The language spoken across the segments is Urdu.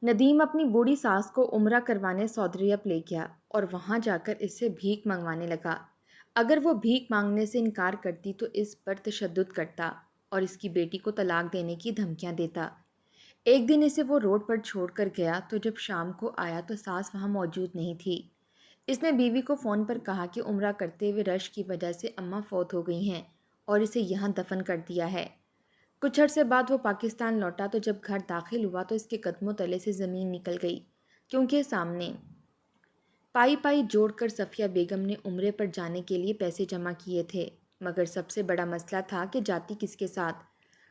ندیم اپنی بوڑھی ساس کو عمرہ کروانے سعودی عرب لے گیا اور وہاں جا کر اس سے بھیک منگوانے لگا۔ اگر وہ بھیک مانگنے سے انکار کرتی تو اس پر تشدد کرتا اور اس کی بیٹی کو طلاق دینے کی دھمکیاں دیتا۔ ایک دن اسے وہ روڈ پر چھوڑ کر گیا تو جب شام کو آیا تو ساس وہاں موجود نہیں تھی۔ اس نے بیوی کو فون پر کہا کہ عمرہ کرتے ہوئے رش کی وجہ سے اماں فوت ہو گئی ہیں اور اسے یہاں دفن کر دیا ہے۔ کچھ عرصے بعد وہ پاکستان لوٹا تو جب گھر داخل ہوا تو اس کے قدموں تلے سے زمین نکل گئی، کیونکہ سامنے پائی پائی جوڑ کر صفیہ بیگم نے عمرے پر جانے کے لیے پیسے جمع کیے تھے، مگر سب سے بڑا مسئلہ تھا کہ جاتی کس کے ساتھ۔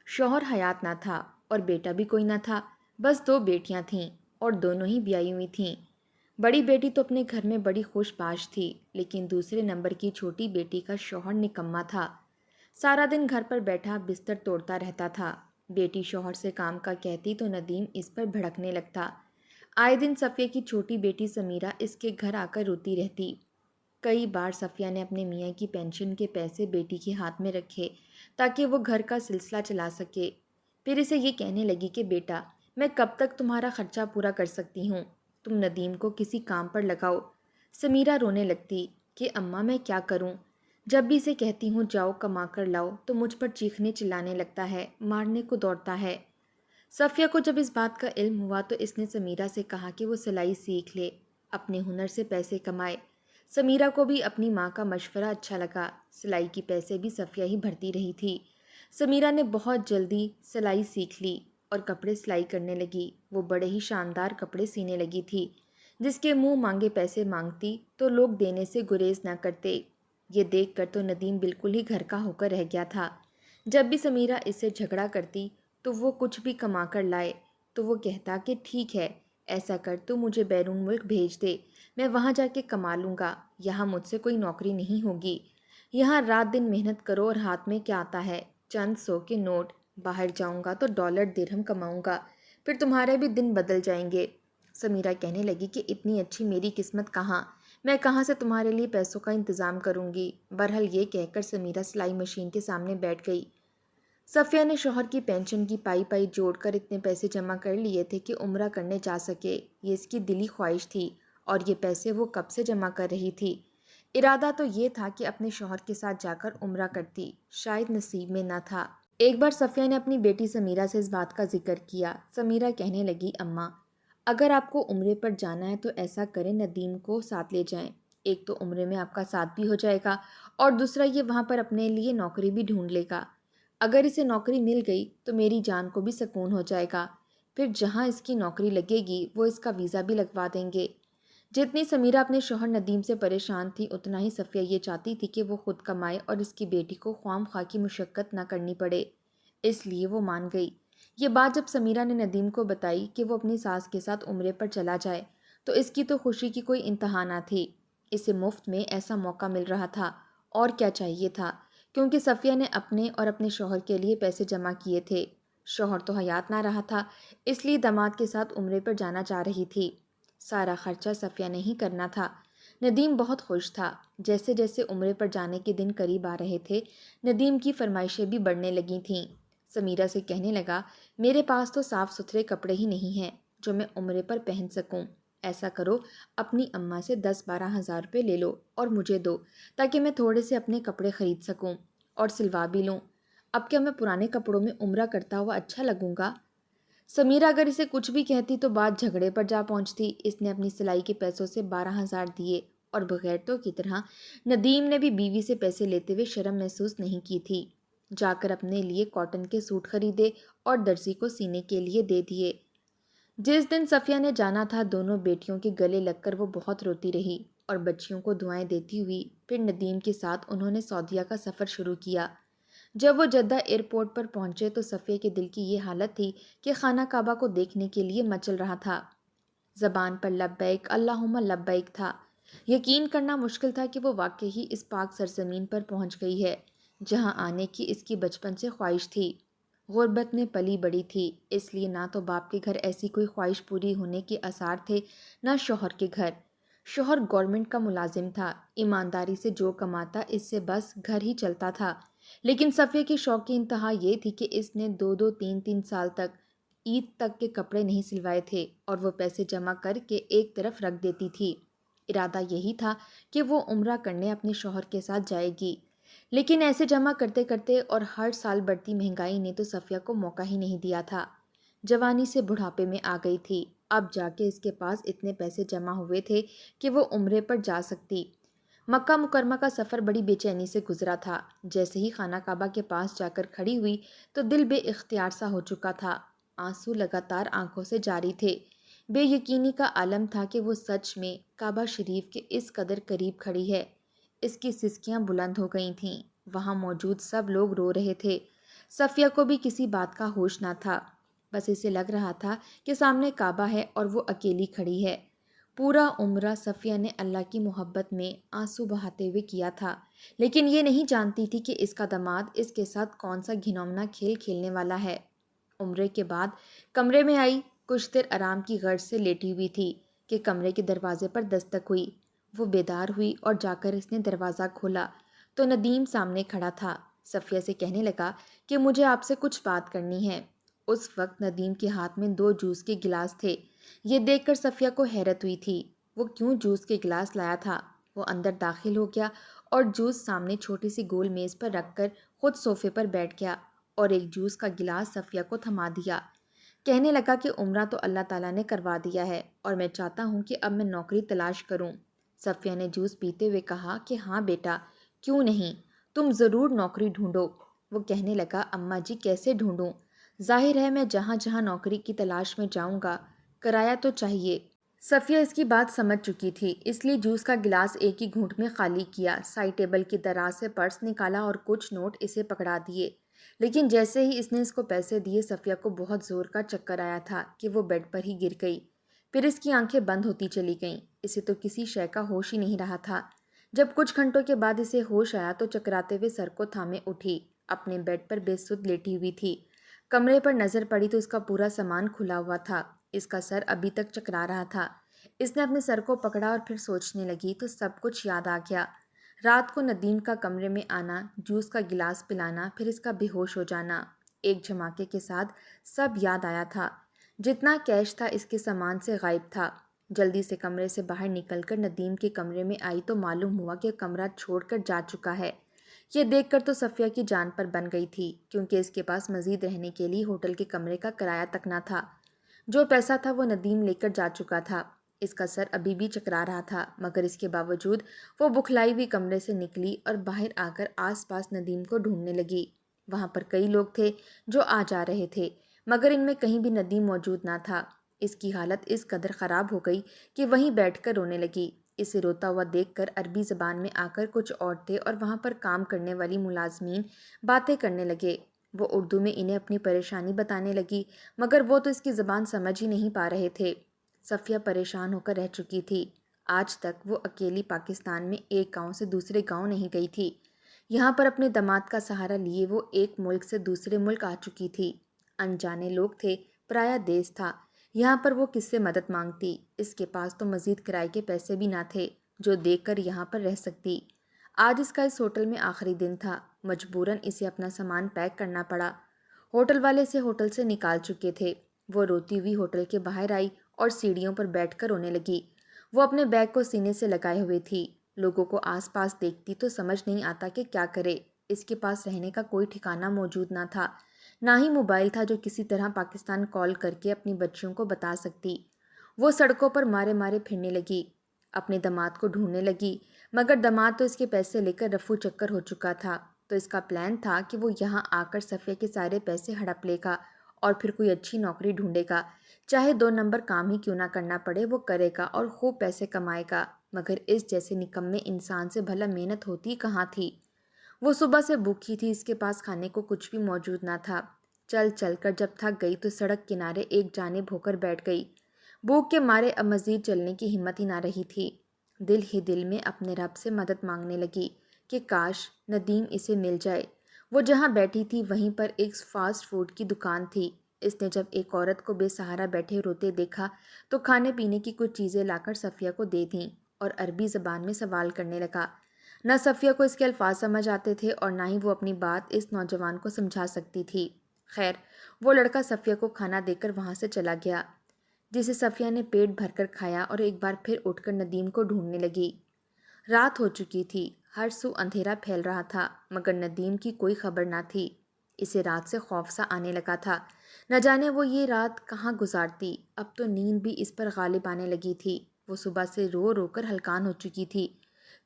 شوہر حیات نہ تھا اور بیٹا بھی کوئی نہ تھا، بس دو بیٹیاں تھیں اور دونوں ہی بیائی ہوئی تھیں۔ بڑی بیٹی تو اپنے گھر میں بڑی خوش باش تھی، لیکن دوسرے نمبر کی چھوٹی بیٹی کا شوہر نکما تھا، سارا دن گھر پر بیٹھا بستر توڑتا رہتا تھا۔ بیٹی شوہر سے کام کا کہتی تو ندیم اس پر بھڑکنے لگتا۔ آئے دن صفیہ کی چھوٹی بیٹی سمیرہ اس کے گھر آ کر روتی رہتی۔ کئی بار صفیہ نے اپنے میاں کی پینشن کے پیسے بیٹی کے ہاتھ میں رکھے تاکہ وہ گھر کا سلسلہ چلا سکے۔ پھر اسے یہ کہنے لگی کہ بیٹا، میں کب تک تمہارا خرچہ پورا کر سکتی ہوں، تم ندیم کو کسی کام پر لگاؤ۔ سمیرہ رونے لگتی کہ اماں میں کیا کروں، جب بھی اسے کہتی ہوں جاؤ کما کر لاؤ تو مجھ پر چیخنے چلانے لگتا ہے، مارنے کو دوڑتا ہے۔ صفیہ کو جب اس بات کا علم ہوا تو اس نے سمیرہ سے کہا کہ وہ سلائی سیکھ لے، اپنے ہنر سے پیسے کمائے۔ سمیرہ کو بھی اپنی ماں کا مشورہ اچھا لگا، سلائی کی پیسے بھی صفیہ ہی بھرتی رہی تھی۔ سمیرہ نے بہت جلدی سلائی سیکھ لی اور کپڑے سلائی کرنے لگی۔ وہ بڑے ہی شاندار کپڑے سینے لگی تھی، جس کے منہ مانگے پیسے مانگتی تو لوگ دینے سے گریز نہ کرتے۔ یہ دیکھ کر تو ندیم بالکل ہی گھر کا ہو کر رہ گیا تھا۔ جب بھی سمیرہ اس سے جھگڑا کرتی تو وہ کچھ بھی کما کر لائے تو وہ کہتا کہ ٹھیک ہے، ایسا کر تو مجھے بیرون ملک بھیج دے، میں وہاں جا کے کما لوں گا، یہاں مجھ سے کوئی نوکری نہیں ہوگی۔ یہاں رات دن محنت کرو اور ہاتھ میں کیا آتا ہے، چند سو کے نوٹ، باہر جاؤں گا تو ڈالر درہم کماؤں گا، پھر تمہارے بھی دن بدل جائیں گے۔ سمیرہ کہنے لگی کہ اتنی اچھی میری قسمت کہاں، میں کہاں سے تمہارے لیے پیسوں کا انتظام کروں گی۔ بہرحال یہ کہہ کر سمیرہ سلائی مشین کے سامنے بیٹھ گئی۔ صفیہ نے شوہر کی پینشن کی پائی پائی جوڑ کر اتنے پیسے جمع کر لیے تھے کہ عمرہ کرنے جا سکے، یہ اس کی دلی خواہش تھی اور یہ پیسے وہ کب سے جمع کر رہی تھی۔ ارادہ تو یہ تھا کہ اپنے شوہر کے ساتھ جا کر عمرہ کرتی، شاید نصیب میں نہ تھا۔ ایک بار صفیہ نے اپنی بیٹی سمیرہ سے اس بات کا ذکر کیا۔ سمیرہ کہنے لگی اماں، اگر آپ کو عمرے پر جانا ہے تو ایسا کریں ندیم کو ساتھ لے جائیں، ایک تو عمرے میں آپ کا ساتھ بھی ہو جائے گا اور دوسرا یہ وہاں پر اپنے لیے نوکری بھی ڈھونڈ لے گا۔ اگر اسے نوکری مل گئی تو میری جان کو بھی سکون ہو جائے گا، پھر جہاں اس کی نوکری لگے گی وہ اس کا ویزا بھی لگوا دیں گے۔ جتنی سمیرہ اپنے شوہر ندیم سے پریشان تھی اتنا ہی صفیہ یہ چاہتی تھی کہ وہ خود کمائے اور اس کی بیٹی کو خواہ مخواہ کی مشقت نہ کرنی پڑے، اس لیے وہ مان گئی۔ یہ بات جب سمیرہ نے ندیم کو بتائی کہ وہ اپنی ساس کے ساتھ عمرے پر چلا جائے تو اس کی تو خوشی کی کوئی انتہا نہ تھی۔ اسے مفت میں ایسا موقع مل رہا تھا، اور کیا چاہیے تھا، کیونکہ صفیہ نے اپنے اور اپنے شوہر کے لیے پیسے جمع کیے تھے۔ شوہر تو حیات نہ رہا تھا، اس لیے داماد کے ساتھ عمرے پر جانا چاہ رہی تھی۔ سارا خرچہ صفیہ نے ہی کرنا تھا۔ ندیم بہت خوش تھا۔ جیسے جیسے عمرے پر جانے کے دن قریب آ رہے تھے، ندیم کی فرمائشیں بھی بڑھنے لگی تھیں۔ سمیرہ سے کہنے لگا، میرے پاس تو صاف ستھرے کپڑے ہی نہیں ہیں جو میں عمرے پر پہن سکوں، ایسا کرو اپنی اماں سے 10-12 ہزار روپے لے لو اور مجھے دو تاکہ میں تھوڑے سے اپنے کپڑے خرید سکوں اور سلوا بھی لوں۔ اب کیا میں پرانے کپڑوں میں عمرہ کرتا ہوا اچھا لگوں گا؟ سمیرہ اگر اسے کچھ بھی کہتی تو بات جھگڑے پر جا پہنچتی۔ اس نے اپنی سلائی کے پیسوں سے 12 ہزار دیے اور بغیرتوں کی طرح ندیم نے بھی بیوی سے پیسے لیتے ہوئے شرم محسوس نہیں کی تھی۔ جا کر اپنے لیے کاٹن کے سوٹ خریدے اور درزی کو سینے کے لیے دے دیے۔ جس دن صفیہ نے جانا تھا دونوں بیٹیوں کے گلے لگ کر وہ بہت روتی رہی اور بچیوں کو دعائیں دیتی ہوئی پھر ندیم کے ساتھ انہوں نے سعودیہ کا سفر شروع کیا۔ جب وہ جدہ ایئرپورٹ پر پہنچے تو صفیہ کے دل کی یہ حالت تھی کہ خانہ کعبہ کو دیکھنے کے لیے مچل رہا تھا۔ زبان پر لبیک اللہم لبیک تھا۔ یقین کرنا مشکل تھا کہ وہ واقعی ہی اس پاک سرزمین پر پہنچ گئی ہے جہاں آنے کی اس کی بچپن سے خواہش تھی۔ غربت میں پلی بڑی تھی، اس لیے نہ تو باپ کے گھر ایسی کوئی خواہش پوری ہونے کے آثار تھے، نہ شوہر کے گھر۔ شوہر گورنمنٹ کا ملازم تھا، ایمانداری سے جو کماتا اس سے بس گھر ہی چلتا تھا۔ لیکن صفیہ کے شوق کی انتہا یہ تھی کہ اس نے 2-2 3-3 سال تک عید تک کے کپڑے نہیں سلوائے تھے اور وہ پیسے جمع کر کے ایک طرف رکھ دیتی تھی۔ ارادہ یہی تھا کہ وہ عمرہ کرنے اپنے شوہر کے ساتھ جائے گی، لیکن ایسے جمع کرتے کرتے اور ہر سال بڑھتی مہنگائی نے تو صفیہ کو موقع ہی نہیں دیا تھا۔ جوانی سے بڑھاپے میں آ گئی تھی، اب جا کے اس کے پاس اتنے پیسے جمع ہوئے تھے کہ وہ عمرے پر جا سکتی۔ مکہ مکرمہ کا سفر بڑی بے چینی سے گزرا تھا۔ جیسے ہی خانہ کعبہ کے پاس جا کر کھڑی ہوئی تو دل بے اختیار سا ہو چکا تھا، آنسو لگاتار آنکھوں سے جاری تھے۔ بے یقینی کا عالم تھا کہ وہ سچ میں کعبہ شریف کے اس قدر قریب کھڑی ہے۔ اس کی سسکیاں بلند ہو گئی تھیں، وہاں موجود سب لوگ رو رہے تھے۔ صفیہ کو بھی کسی بات کا ہوش نہ تھا، بس اسے لگ رہا تھا کہ سامنے کعبہ ہے اور وہ اکیلی کھڑی ہے۔ پورا عمرہ صفیہ نے اللہ کی محبت میں آنسو بہاتے ہوئے کیا تھا، لیکن یہ نہیں جانتی تھی کہ اس کا داماد اس کے ساتھ کون سا گھناؤنا کھیل کھیلنے والا ہے۔ عمرے کے بعد کمرے میں آئی، کچھ دیر آرام کی غرض سے لیٹی ہوئی تھی کہ کمرے کے دروازے پر دستک ہوئی۔ وہ بیدار ہوئی اور جا کر اس نے دروازہ کھولا تو ندیم سامنے کھڑا تھا۔ صفیہ سے کہنے لگا کہ مجھے آپ سے کچھ بات کرنی ہے۔ اس وقت ندیم کے ہاتھ میں 2 جوس کے گلاس تھے۔ یہ دیکھ کر صفیہ کو حیرت ہوئی تھی، وہ کیوں جوس کے گلاس لایا تھا۔ وہ اندر داخل ہو گیا اور جوس سامنے چھوٹی سی گول میز پر رکھ کر خود صوفے پر بیٹھ گیا اور ایک جوس کا گلاس صفیہ کو تھما دیا۔ کہنے لگا کہ عمرہ تو اللہ تعالیٰ نے کروا دیا ہے اور میں چاہتا ہوں کہ اب میں نوکری تلاش کروں۔ صفیہ نے جوس پیتے ہوئے کہا کہ ہاں بیٹا، کیوں نہیں، تم ضرور نوکری ڈھونڈو۔ وہ کہنے لگا اماں جی کیسے ڈھونڈوں؟ ظاہر ہے میں جہاں جہاں نوکری کی تلاش میں جاؤں گا، کرایہ تو چاہیے۔ صفیہ اس کی بات سمجھ چکی تھی، اس لیے جوس کا گلاس ایک ہی گھونٹ میں خالی کیا، سائڈ ٹیبل کی دراز سے پرس نکالا اور کچھ نوٹ اسے پکڑا دیے۔ لیکن جیسے ہی اس نے اس کو پیسے دیے، صفیہ کو بہت زور کا چکر آیا تھا کہ وہ بیڈ پر ہی گر گئی۔ پھر اس کی آنکھیں بند ہوتی چلی گئیں، اسے تو کسی شے کا ہوش ہی نہیں رہا تھا۔ جب کچھ گھنٹوں کے بعد اسے ہوش آیا تو چکراتے ہوئے سر کو تھامے اٹھی، اپنے بیڈ پر بے سدھ لیٹی ہوئی تھی۔ کمرے پر نظر پڑی تو اس کا پورا سامان کھلا ہوا تھا، اس کا سر ابھی تک چکرا رہا تھا۔ اس نے اپنے سر کو پکڑا اور پھر سوچنے لگی تو سب کچھ یاد آ گیا۔ رات کو ندیم کا کمرے میں آنا، جوس کا گلاس پلانا، پھر اس کا بے ہوش ہو جانا، ایک جھماکے کے ساتھ سب یاد آیا تھا۔ جتنا کیش تھا اس کے سامان سے غائب تھا۔ جلدی سے کمرے سے باہر نکل کر ندیم کے کمرے میں آئی تو معلوم ہوا کہ کمرہ چھوڑ کر جا چکا ہے۔ یہ دیکھ کر تو صفیہ کی جان پر بن گئی تھی، کیونکہ اس کے پاس مزید رہنے کے لیے ہوٹل کے کمرے کا کرایہ تک نہ تھا۔ جو پیسہ تھا وہ ندیم لے کر جا چکا تھا۔ اس کا سر ابھی بھی چکرا رہا تھا، مگر اس کے باوجود وہ بکھلائی ہوئی کمرے سے نکلی اور باہر آ کر آس پاس ندیم کو ڈھونڈنے لگی۔ وہاں پر کئی لوگ تھے جو آ جا رہے تھے، مگر ان میں کہیں بھی ندیم موجود نہ تھا۔ اس کی حالت اس قدر خراب ہو گئی کہ وہیں بیٹھ کر رونے لگی۔ اسے روتا ہوا دیکھ کر عربی زبان میں آ کر کچھ عورتیں اور وہاں پر کام کرنے والی ملازمین باتیں کرنے لگے۔ وہ اردو میں انہیں اپنی پریشانی بتانے لگی، مگر وہ تو اس کی زبان سمجھ ہی نہیں پا رہے تھے۔ صفیہ پریشان ہو کر رہ چکی تھی۔ آج تک وہ اکیلی پاکستان میں ایک گاؤں سے دوسرے گاؤں نہیں گئی تھی۔ یہاں پر اپنے داماد کا سہارا لیے وہ ایک ملک سے دوسرے ملک آ چکی تھی۔ انجانے لوگ تھے، پرایا دیس تھا، یہاں پر وہ کس سے مدد مانگتی؟ اس کے پاس تو مزید کرائے کے پیسے بھی نہ تھے جو دے کر یہاں پر رہ سکتی۔ آج اس کا اس ہوٹل میں آخری دن تھا، مجبوراً اسے اپنا سامان پیک کرنا پڑا۔ ہوٹل والے سے ہوٹل سے نکال چکے تھے۔ وہ روتی ہوئی ہوٹل کے باہر آئی اور سیڑھیوں پر بیٹھ کر رونے لگی۔ وہ اپنے بیگ کو سینے سے لگائے ہوئے تھی، لوگوں کو آس پاس دیکھتی تو سمجھ نہیں آتا کہ کیا کرے۔ اس کے پاس رہنے کا کوئی ٹھکانہ موجود نہ تھا، نہ ہی موبائل تھا جو کسی طرح پاکستان کال کر کے اپنی بچیوں کو بتا سکتی۔ وہ سڑکوں پر مارے مارے پھرنے لگی، اپنے داماد کو ڈھونڈنے لگی، مگر داماد تو اس کے پیسے لے کر رفو چکر ہو چکا تھا۔ تو اس کا پلان تھا کہ وہ یہاں آ کر صفیہ کے سارے پیسے ہڑپ لے گا اور پھر کوئی اچھی نوکری ڈھونڈے گا، چاہے 2 نمبر کام ہی کیوں نہ کرنا پڑے، وہ کرے گا اور خوب پیسے کمائے گا۔ مگر اس جیسے نکمے انسان سے بھلا محنت ہوتی کہاں تھی؟ وہ صبح سے بھوکی تھی، اس کے پاس کھانے کو کچھ بھی موجود نہ تھا۔ چل چل کر جب تھک گئی تو سڑک کنارے ایک جانب ہو کر بیٹھ گئی۔ بھوک کے مارے اب مزید چلنے کی ہمت ہی نہ رہی تھی۔ دل ہی دل میں اپنے رب سے مدد مانگنے لگی کہ کاش ندیم اسے مل جائے۔ وہ جہاں بیٹھی تھی وہیں پر ایک فاسٹ فوڈ کی دکان تھی۔ اس نے جب ایک عورت کو بے سہارا بیٹھے روتے دیکھا تو کھانے پینے کی کچھ چیزیں لا کر صفیہ کو دے دیں اور عربی زبان میں سوال کرنے لگا۔ نہ صفیہ کو اس کے الفاظ سمجھ آتے تھے اور نہ ہی وہ اپنی بات اس نوجوان کو سمجھا سکتی تھی۔ خیر، وہ لڑکا صفیہ کو کھانا دے کر وہاں سے چلا گیا، جسے صفیہ نے پیٹ بھر کر کھایا اور ایک بار پھر اٹھ کر ندیم کو ڈھونڈنے لگی۔ رات ہو چکی تھی، ہر سو اندھیرا پھیل رہا تھا، مگر ندیم کی کوئی خبر نہ تھی۔ اسے رات سے خوف سا آنے لگا تھا، نہ جانے وہ یہ رات کہاں گزارتی۔ اب تو نیند بھی اس پر غالب آنے لگی تھی۔ وہ صبح سے رو رو کر ہلکان ہو چکی تھی،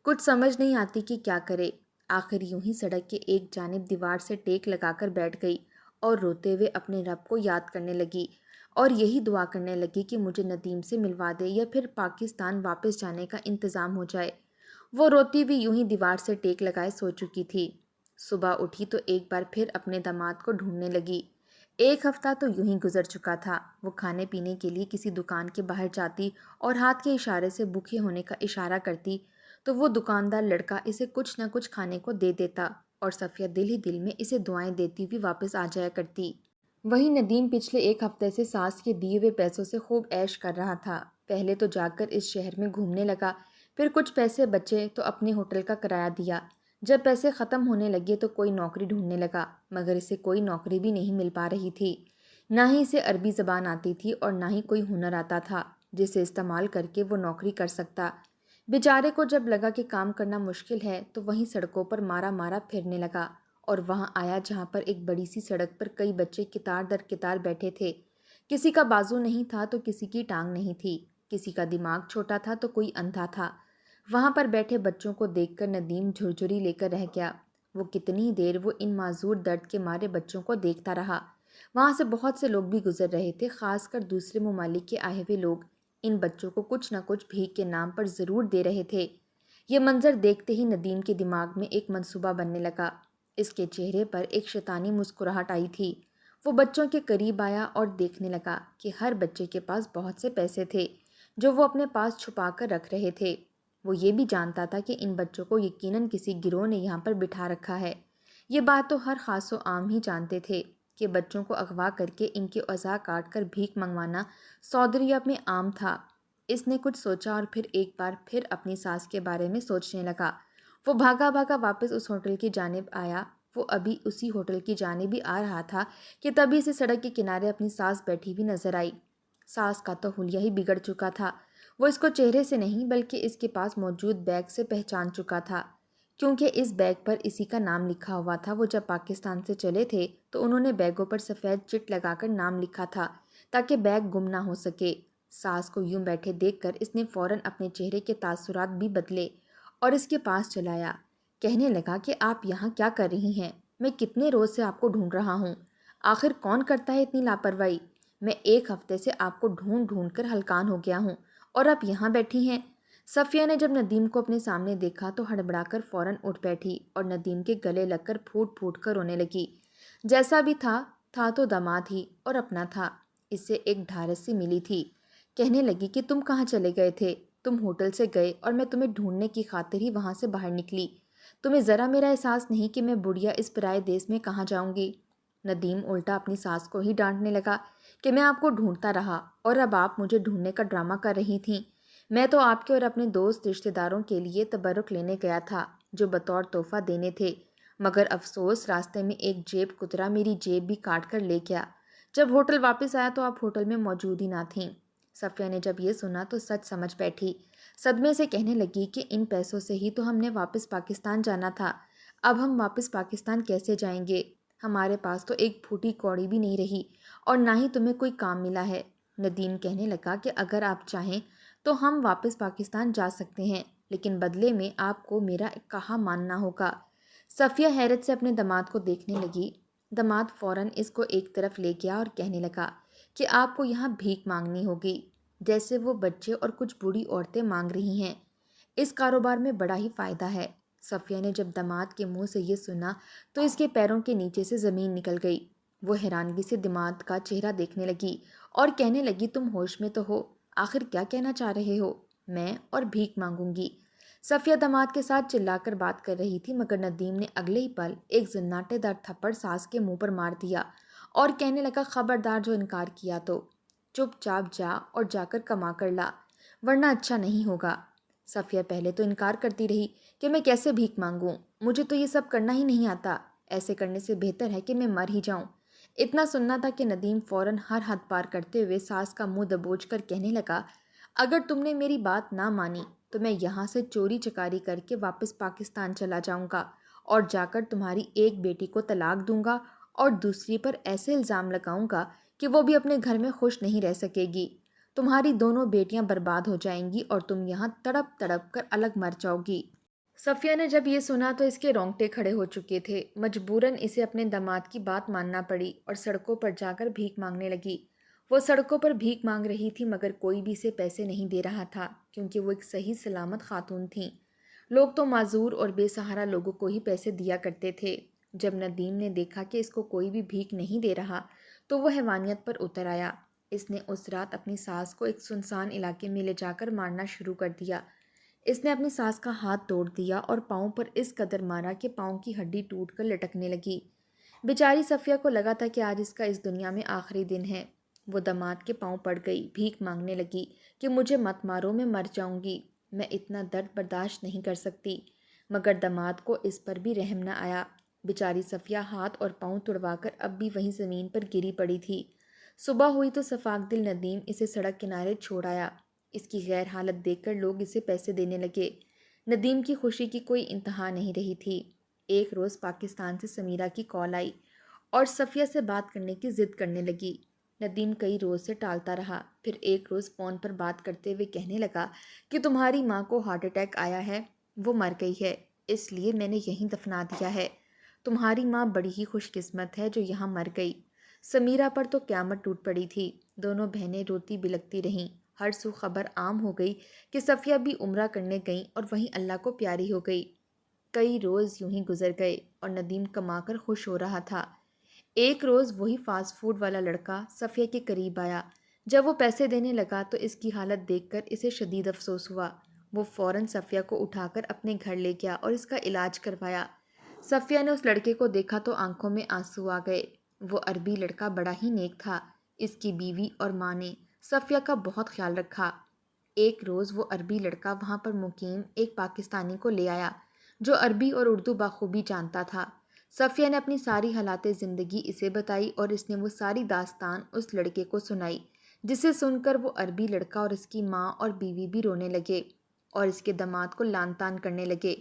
کچھ سمجھ نہیں آتی کہ کیا کرے۔ آخر یوں ہی سڑک کے ایک جانب دیوار سے ٹیک لگا کر بیٹھ گئی اور روتے ہوئے اپنے رب کو یاد کرنے لگی اور یہی دعا کرنے لگی کہ مجھے ندیم سے ملوا دے یا پھر پاکستان واپس جانے کا انتظام ہو جائے۔ وہ روتی ہوئی یوں ہی دیوار سے ٹیک لگائے سو چکی تھی۔ صبح اٹھی تو ایک بار پھر اپنے داماد کو ڈھونڈنے لگی۔ ایک ہفتہ تو یوں ہی گزر چکا تھا۔ وہ کھانے پینے کے لیے کسی دکان کے باہر جاتی اور ہاتھ کے اشارے سے بھوکے ہونے کا اشارہ کرتی تو وہ دکاندار لڑکا اسے کچھ نہ کچھ کھانے کو دے دیتا اور صفیہ دل ہی دل میں اسے دعائیں دیتی ہوئی واپس آ جایا کرتی۔ وہی ندیم پچھلے ایک ہفتے سے ساس کے دیے ہوئے پیسوں سے خوب عیش کر رہا تھا۔ پہلے تو جا کر اس شہر میں گھومنے لگا، پھر کچھ پیسے بچے تو اپنے ہوٹل کا کرایہ دیا۔ جب پیسے ختم ہونے لگے تو کوئی نوکری ڈھونڈنے لگا، مگر اسے کوئی نوکری بھی نہیں مل پا رہی تھی۔ نہ ہی اسے عربی زبان آتی تھی اور نہ ہی کوئی ہنر آتا تھا جسے استعمال کر کے وہ نوکری کر سکتا۔ بیچارے کو جب لگا کہ کام کرنا مشکل ہے تو وہیں سڑکوں پر مارا مارا پھرنے لگا اور وہاں آیا جہاں پر ایک بڑی سی سڑک پر کئی بچے قطار در قطار بیٹھے تھے۔ کسی کا بازو نہیں تھا تو کسی کی ٹانگ نہیں تھی، کسی کا دماغ چھوٹا تھا تو کوئی اندھا تھا۔ وہاں پر بیٹھے بچوں کو دیکھ کر ندیم جھرجھری لے کر رہ گیا۔ وہ کتنی دیر وہ ان معذور درد کے مارے بچوں کو دیکھتا رہا۔ وہاں سے بہت سے لوگ بھی گزر رہے تھے، خاص کر دوسرے ممالک کے آئے ہوئے لوگ۔ ان بچوں کو کچھ نہ کچھ بھیک کے نام پر ضرور دے رہے تھے۔ یہ منظر دیکھتے ہی ندیم کے دماغ میں ایک منصوبہ بننے لگا۔ اس کے چہرے پر ایک شیطانی مسکراہٹ آئی تھی۔ وہ بچوں کے قریب آیا اور دیکھنے لگا کہ ہر بچے کے پاس بہت سے پیسے تھے جو وہ اپنے پاس چھپا کر رکھ رہے تھے۔ وہ یہ بھی جانتا تھا کہ ان بچوں کو یقیناً کسی گروہ نے یہاں پر بٹھا رکھا ہے۔ یہ بات تو ہر خاص و عام ہی جانتے تھے کہ بچوں کو اغوا کر کے ان کے اعضاء کاٹ کر بھیک منگوانا سعودی عرب میں عام تھا۔ اس نے کچھ سوچا اور پھر ایک بار پھر اپنی ساس کے بارے میں سوچنے لگا۔ وہ بھاگا بھاگا واپس اس ہوٹل کی جانب آیا۔ وہ ابھی اسی ہوٹل کی جانب ہی آ رہا تھا کہ تبھی سے سڑک کے کنارے اپنی ساس بیٹھی ہوئی نظر آئی۔ ساس کا تو حلیہ ہی بگڑ چکا تھا۔ وہ اس کو چہرے سے نہیں بلکہ اس کے پاس موجود بیگ سے پہچان چکا تھا، کیونکہ اس بیگ پر اسی کا نام لکھا ہوا تھا۔ وہ جب پاکستان سے چلے تھے تو انہوں نے بیگوں پر سفید چٹ لگا کر نام لکھا تھا تاکہ بیگ گم نہ ہو سکے۔ ساس کو یوں بیٹھے دیکھ کر اس نے فوراً اپنے چہرے کے تاثرات بھی بدلے اور اس کے پاس چلایا۔ کہنے لگا کہ آپ یہاں کیا کر رہی ہیں؟ میں کتنے روز سے آپ کو ڈھونڈ رہا ہوں۔ آخر کون کرتا ہے اتنی لاپرواہی؟ میں ایک ہفتے سے آپ کو ڈھونڈ ڈھونڈ کر ہلکان ہو گیا ہوں اور آپ یہاں بیٹھی ہیں۔ صفیہ نے جب ندیم کو اپنے سامنے دیکھا تو ہڑبڑا کر فوراً اٹھ بیٹھی اور ندیم کے گلے لگ کر پھوٹ پھوٹ کر رونے لگی۔ جیسا بھی تھا تو داماد ہی اور اپنا تھا۔ اس سے ایک ڈھارس سی ملی تھی۔ کہنے لگی کہ تم کہاں چلے گئے تھے؟ تم ہوٹل سے گئے اور میں تمہیں ڈھونڈنے کی خاطر ہی وہاں سے باہر نکلی۔ تمہیں ذرا میرا احساس نہیں کہ میں بڑھیا اس پرائے دیس میں کہاں جاؤں گی؟ ندیم الٹا اپنی ساس کو ہی ڈانٹنے لگا کہ میں آپ کو ڈھونڈتا رہا اور اب آپ مجھے ڈھونڈنے کا ڈرامہ کر رہی تھیں۔ میں تو آپ کے اور اپنے دوست رشتہ داروں کے لیے تبرک لینے گیا تھا جو بطور تحفہ دینے تھے، مگر افسوس راستے میں ایک جیب کترا میری جیب بھی کاٹ کر لے گیا۔ جب ہوٹل واپس آیا تو آپ ہوٹل میں موجود ہی نہ تھیں۔ صفیہ نے جب یہ سنا تو سچ سمجھ بیٹھی۔ صدمے سے کہنے لگی کہ ان پیسوں سے ہی تو ہم نے واپس پاکستان جانا تھا۔ اب ہم واپس پاکستان کیسے جائیں گے؟ ہمارے پاس تو ایک پھوٹی کوڑی بھی نہیں رہی اور نہ ہی تمہیں کوئی کام ملا ہے۔ ندیم کہنے لگا کہ اگر آپ چاہیں تو ہم واپس پاکستان جا سکتے ہیں، لیکن بدلے میں آپ کو میرا کہا ماننا ہوگا۔ صفیہ حیرت سے اپنے داماد کو دیکھنے لگی۔ داماد فوراً اس کو ایک طرف لے گیا اور کہنے لگا کہ آپ کو یہاں بھیک مانگنی ہوگی، جیسے وہ بچے اور کچھ بوڑھی عورتیں مانگ رہی ہیں۔ اس کاروبار میں بڑا ہی فائدہ ہے۔ صفیہ نے جب داماد کے منہ سے یہ سنا تو اس کے پیروں کے نیچے سے زمین نکل گئی۔ وہ حیرانگی سے داماد کا چہرہ دیکھنے لگی اور کہنے لگی تم ہوش میں تو ہو؟ آخر کیا کہنا چاہ رہے ہو؟ میں اور بھیک مانگوں گی؟ صفیہ داماد کے ساتھ چلا کر بات کر رہی تھی، مگر ندیم نے اگلے ہی پل ایک زناٹے دار تھپڑ ساس کے منہ پر مار دیا اور کہنے لگا خبردار جو انکار کیا تو چپ چاپ جا اور جا کر کما کر لا، ورنہ اچھا نہیں ہوگا۔ صفیہ پہلے تو انکار کرتی رہی کہ میں کیسے بھیک مانگوں، مجھے تو یہ سب کرنا ہی نہیں آتا، ایسے کرنے سے بہتر ہے کہ میں مر ہی جاؤں۔ اتنا سننا تھا کہ ندیم فوراً ہر حد پار کرتے ہوئے ساس کا منہ دبوچ کر کہنے لگا، اگر تم نے میری بات نہ مانی تو میں یہاں سے چوری چکاری کر کے واپس پاکستان چلا جاؤں گا اور جا کر تمہاری ایک بیٹی کو طلاق دوں گا اور دوسری پر ایسے الزام لگاؤں گا کہ وہ بھی اپنے گھر میں خوش نہیں رہ سکے گی۔ تمہاری دونوں بیٹیاں برباد ہو جائیں گی اور تم یہاں تڑپ تڑپ کر الگ مر جاؤ گی۔ صفیہ نے جب یہ سنا تو اس کے رونگٹے کھڑے ہو چکے تھے۔ مجبوراً اسے اپنے داماد کی بات ماننا پڑی اور سڑکوں پر جا کر بھیک مانگنے لگی۔ وہ سڑکوں پر بھیک مانگ رہی تھی مگر کوئی بھی اسے پیسے نہیں دے رہا تھا کیونکہ وہ ایک صحیح سلامت خاتون تھیں۔ لوگ تو معذور اور بے سہارا لوگوں کو ہی پیسے دیا کرتے تھے۔ جب ندیم نے دیکھا کہ اس کو کوئی بھی بھیک نہیں دے رہا تو وہ حیوانیت پر اتر آیا۔ اس نے اس رات اپنی ساس کو ایک سنسان علاقے میں لے جا کر مارنا شروع کر دیا۔ اس نے اپنی ساس کا ہاتھ توڑ دیا اور پاؤں پر اس قدر مارا کہ پاؤں کی ہڈی ٹوٹ کر لٹکنے لگی۔ بیچاری صفیہ کو لگا تھا کہ آج اس کا اس دنیا میں آخری دن ہے۔ وہ داماد کے پاؤں پڑ گئی، بھیک مانگنے لگی کہ مجھے مت مارو، میں مر جاؤں گی، میں اتنا درد برداشت نہیں کر سکتی۔ مگر داماد کو اس پر بھی رحم نہ آیا۔ بیچاری صفیہ ہاتھ اور پاؤں توڑوا کر اب بھی وہیں زمین پر گری پڑی تھی۔ صبح ہوئی تو صفاک دل ندیم اسے سڑک کنارے چھوڑ آیا۔ اس کی غیر حالت دیکھ کر لوگ اسے پیسے دینے لگے۔ ندیم کی خوشی کی کوئی انتہا نہیں رہی تھی۔ ایک روز پاکستان سے سمیرہ کی کال آئی اور صفیہ سے بات کرنے کی ضد کرنے لگی۔ ندیم کئی روز سے ٹالتا رہا، پھر ایک روز فون پر بات کرتے ہوئے کہنے لگا کہ تمہاری ماں کو ہارٹ اٹیک آیا ہے، وہ مر گئی ہے، اس لیے میں نے یہیں دفنا دیا ہے۔ تمہاری ماں بڑی ہی خوش قسمت ہے جو یہاں مر گئی۔ سمیرہ پر تو قیامت ٹوٹ پڑی تھی۔ دونوں بہنیں روتی بلکتی رہیں۔ ہر سو خبر عام ہو گئی کہ صفیہ بھی عمرہ کرنے گئیں اور وہیں اللہ کو پیاری ہو گئی۔ کئی روز یوں ہی گزر گئے اور ندیم کما کر خوش ہو رہا تھا۔ ایک روز وہی فاسٹ فوڈ والا لڑکا صفیہ کے قریب آیا۔ جب وہ پیسے دینے لگا تو اس کی حالت دیکھ کر اسے شدید افسوس ہوا۔ وہ فوراً صفیہ کو اٹھا کر اپنے گھر لے گیا اور اس کا علاج کروایا۔ صفیہ نے اس لڑکے کو دیکھا تو آنکھوں میں آنسو آ گئے۔ وہ عربی لڑکا بڑا ہی نیک تھا۔ اس کی بیوی اور ماں نے صفیہ کا بہت خیال رکھا۔ ایک روز وہ عربی لڑکا وہاں پر مقیم ایک پاکستانی کو لے آیا جو عربی اور اردو بخوبی جانتا تھا۔ صفیہ نے اپنی ساری حالات زندگی اسے بتائی اور اس نے وہ ساری داستان اس لڑکے کو سنائی، جسے سن کر وہ عربی لڑکا اور اس کی ماں اور بیوی بھی رونے لگے اور اس کے داماد کو لعن طعن کرنے لگے۔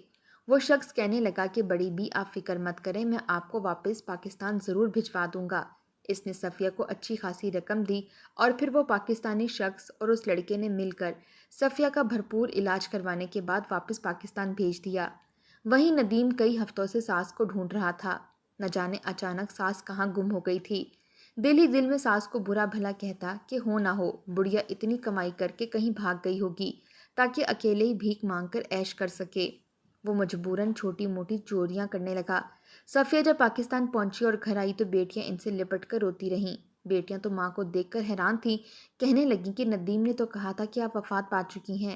وہ شخص کہنے لگا کہ بڑی بی آپ فکر مت کریں، میں آپ کو واپس پاکستان ضرور بھجوا دوں گا۔ اس نے صفیہ کو اچھی خاصی رقم دی اور پھر وہ پاکستانی شخص اور اس لڑکے نے مل کر صفیہ کا بھرپور علاج کروانے کے بعد واپس پاکستان بھیج دیا۔ وہیں ندیم کئی ہفتوں سے ساس کو ڈھونڈ رہا تھا۔ نہ جانے اچانک ساس کہاں گم ہو گئی تھی۔ دل ہی دل میں ساس کو برا بھلا کہتا کہ ہو نہ ہو بڑھیا اتنی کمائی کر کے کہیں بھاگ گئی ہوگی تاکہ اکیلے ہی بھیک مانگ کر عیش کر سکے۔ وہ مجبوراً چھوٹی موٹی چوریاں کرنے لگا۔ صفیہ جب پاکستان پہنچی اور گھر آئی تو بیٹیاں ان سے لپٹ کر روتی رہیں۔ بیٹیاں تو ماں کو دیکھ کر حیران تھیں، کہنے لگیں کہ ندیم نے تو کہا تھا کہ آپ وفات پا چکی ہیں۔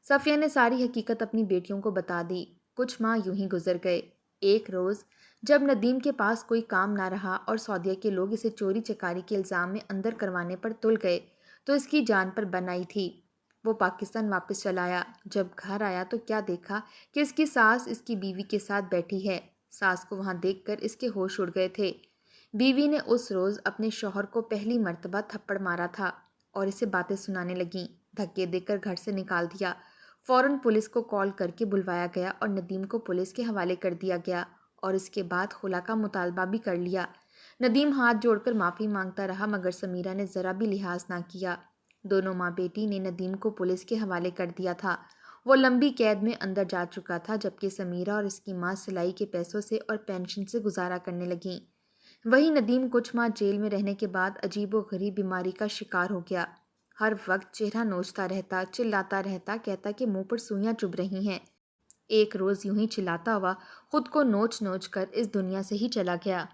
صفیہ نے ساری حقیقت اپنی بیٹیوں کو بتا دی۔ کچھ ماہ یوں ہی گزر گئے۔ ایک روز جب ندیم کے پاس کوئی کام نہ رہا اور سعودیہ کے لوگ اسے چوری چکاری کے الزام میں اندر کروانے پر تل گئے تو اس کی جان پر بن آئی تھی۔ وہ پاکستان واپس چلا آیا۔ جب گھر آیا تو کیا دیکھا کہ اس کی ساس اس کی بیوی کے ساتھ بیٹھی ہے۔ ساس کو وہاں دیکھ کر اس کے ہوش اڑ گئے تھے۔ بیوی نے اس روز اپنے شوہر کو پہلی مرتبہ تھپڑ مارا تھا اور اسے باتیں سنانے لگیں۔ دھکے دے کر گھر سے نکال دیا۔ فوراً پولیس کو کال کر کے بلوایا گیا اور ندیم کو پولیس کے حوالے کر دیا گیا اور اس کے بعد خلا کا مطالبہ بھی کر لیا۔ ندیم ہاتھ جوڑ کر معافی مانگتا رہا مگر سمیرہ نے ذرا بھی لحاظ نہ کیا۔ دونوں ماں بیٹی نے ندیم کو پولیس کے حوالے کر دیا تھا۔ وہ لمبی قید میں اندر جا چکا تھا جبکہ سمیرہ اور اس کی ماں سلائی کے پیسوں سے اور پینشن سے گزارا کرنے لگیں۔ وہی ندیم کچھ ماہ جیل میں رہنے کے بعد عجیب و غریب بیماری کا شکار ہو گیا۔ ہر وقت چہرہ نوچتا رہتا، چلاتا رہتا، کہتا کہ منہ پر سوئیاں چبھ رہی ہیں۔ ایک روز یوں ہی چلاتا ہوا خود کو نوچ نوچ کر اس دنیا سے ہی چلا گیا۔